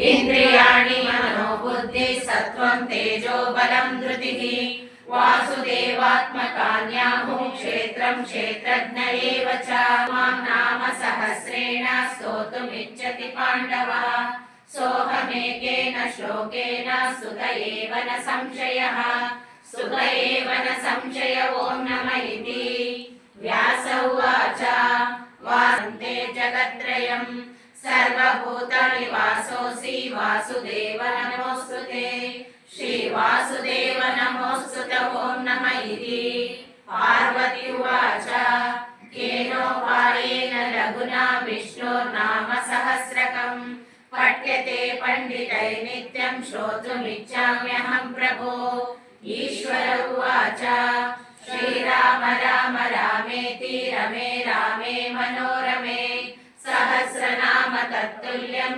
इंद्रियाणि मनोबुद्धि सत्त्वं तेजो बलं धृतिः वासुदेवात्मकान्याहुः क्षेत्रं क्षेत्रज्ञ एव च मां नाम सहस्रेण स्तोतुमिच्छति पाण्डवः सोऽहमेकेन श्लोकेन सुत एव न संशयः सुत एव न संशय ॐ नमः इति व्यास उवाच वासन्ते जगत्त्रयम् सर्वभूतनिवासोऽसि वासुदेव नमोऽस्तुते श्रीवासुदेव नमोऽस्तुते ॐ नमः इति पार्वती उवाच केनोपायेन लघुना विष्णोर्नाम सहस्रकम् पठ्यते पण्डितैः नित्यं श्रोतुमिच्छाम्यहं प्रभो ईश्वर उवाच श्रीराम राम रामेति रमे रामे मनोरमे सहस्रनाम तत्तुल्यं